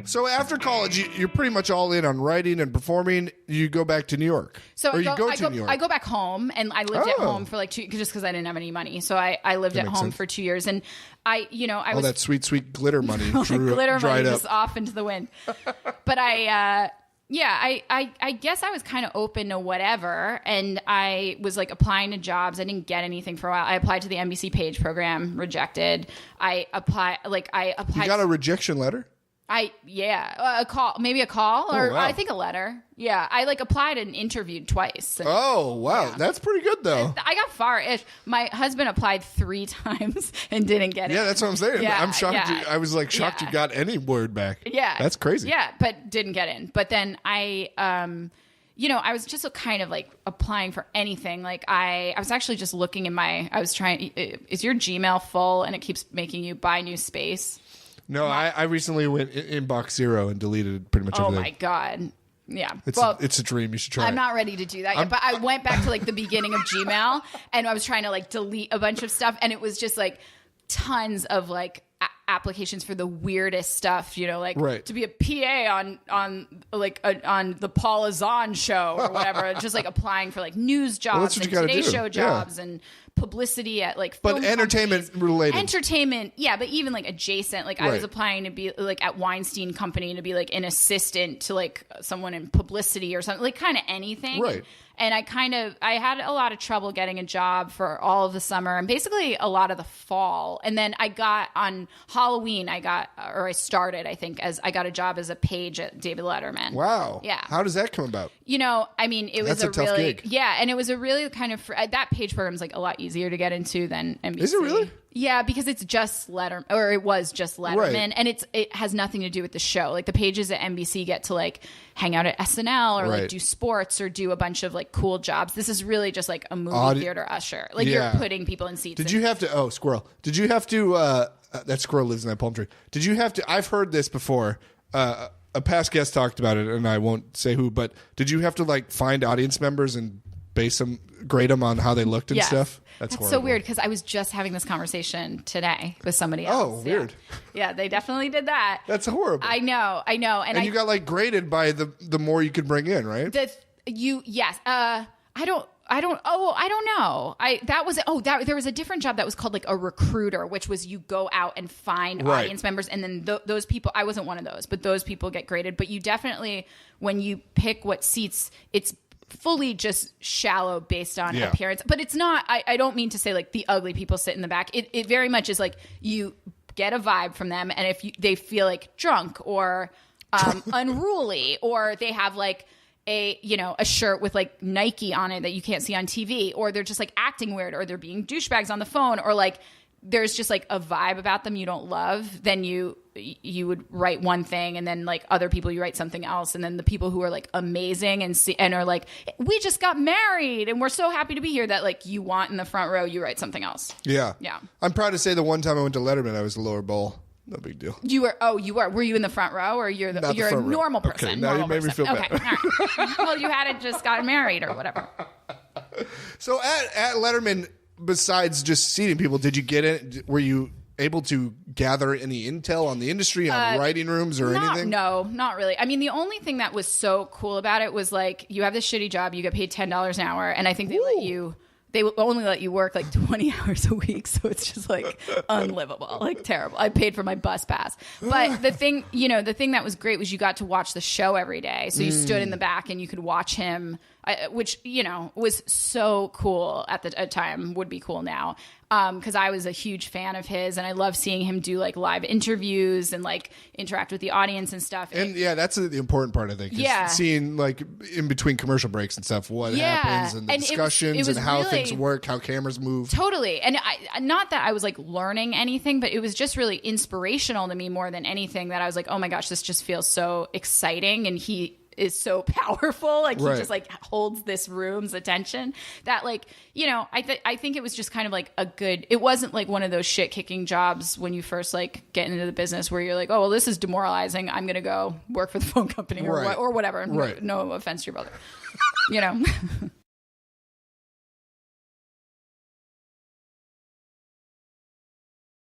So after college, you're pretty much all in on writing and performing. You go back to New York. So New York. I go back home, and I lived at home for like 2, just because I didn't have any money. So I lived at home for 2 years, and I was that sweet glitter money. Glitter dried money up. just off into the wind. But I guess I was kind of open to whatever, and I was like applying to jobs. I didn't get anything for a while. I applied to the NBC Page program, rejected. I applied. You got a rejection letter? A call, maybe a call, or wow. I think a letter. Yeah, I applied and interviewed twice. And, oh wow, that's pretty good though. I got far-ish. My husband applied 3 times and didn't get it. Yeah, that's what I'm saying. Yeah, I'm shocked. I was like shocked you got any word back. Yeah, that's crazy. Yeah, but didn't get in. But then I was just kind of like applying for anything. Like I was actually just looking in is your Gmail full and it keeps making you buy new space? No, I recently went in box 0 and deleted pretty much everything. Oh my God. Yeah. It's a dream. You should try it. I'm not ready to do that yet, but I went back to like the beginning of Gmail and I was trying to like delete a bunch of stuff, and it was just like tons of like applications for the weirdest stuff, to be a PA on the Paula Zahn show or whatever, just like applying for like news jobs and Today Show jobs and publicity at like film entertainment related. Entertainment, yeah, but even like adjacent. Like I was applying to be like at Weinstein Company to be like an assistant to like someone in publicity or something, like kind of anything. Right. And I had a lot of trouble getting a job for all of the summer and basically a lot of the fall. And then I got on Halloween, I got a job as a page at David Letterman. Wow. Yeah. How does that come about? It was a tough gig. Yeah. And it was a really kind of, that page program is like a lot easier to get into than NBC. Is it really? Yeah, because it's just Letterman, or it was just Letterman, and it has nothing to do with the show. Like the pages at NBC get to like hang out at SNL or like do sports or do a bunch of like cool jobs. This is really just like a movie theater usher. Like you're putting people in seats. Did you have to? Oh, squirrel! Did you have to? That squirrel lives in that palm tree. Did you have to? I've heard this before. A past guest talked about it, and I won't say who. But did you have to like find audience members and grade them on how they looked and stuff? That's so weird because I was just having this conversation today with somebody else. Oh, weird. Yeah, they definitely did that. That's horrible. I know. And you got like graded by the more you could bring in, right? I don't know. There was a different job that was called like a recruiter, which was you go out and find audience members, and then those people. I wasn't one of those, but those people get graded. But you definitely, when you pick what seats, it's fully just shallow based on appearance. But it's not. I don't mean to say like the ugly people sit in the back. It very much is like you get a vibe from them, and if they feel like drunk or unruly, or they have like a shirt with like Nike on it that you can't see on TV, or they're just like acting weird, or they're being douchebags on the phone, or like there's just like a vibe about them you don't love, then you would write one thing, and then like other people you write something else, and then the people who are like amazing and are like, we just got married and we're so happy to be here, that like you want in the front row, you write something else. Yeah. I'm proud to say the one time I went to Letterman, I was the lower bowl. No big deal. You were. Were you in the front row, or you're a normal person? Okay, now you made me feel bad. Okay, all right. Well, you hadn't just gotten married or whatever. So at Letterman, besides just seating people, did you get in? Were you able to gather any intel on the industry, on writing rooms or anything? No, not really. I mean, the only thing that was so cool about it was like you have this shitty job, you get paid $10 an hour, and I think they will only let you work like 20 hours a week. So it's just like unlivable, like terrible. I paid for my bus pass. But the thing that was great was you got to watch the show every day. So you stood in the back and you could watch him, which, was so cool at the time, would be cool now. Because I was a huge fan of his, and I love seeing him do like live interviews and like interact with the audience and stuff. And that's the important part, I think. Seeing like in between commercial breaks and stuff, what happens and the discussions and how things work, how cameras move. Totally. And not that I was like learning anything, but it was just really inspirational to me more than anything, that I was like, oh my gosh, this just feels so exciting. And he is so powerful. Like he just like holds this room's attention, that like, I think it was just kind of like it wasn't like one of those shit kicking jobs when you first like get into the business where you're like, oh, well, this is demoralizing, I'm going to go work for the phone company or whatever. And no offense to your brother,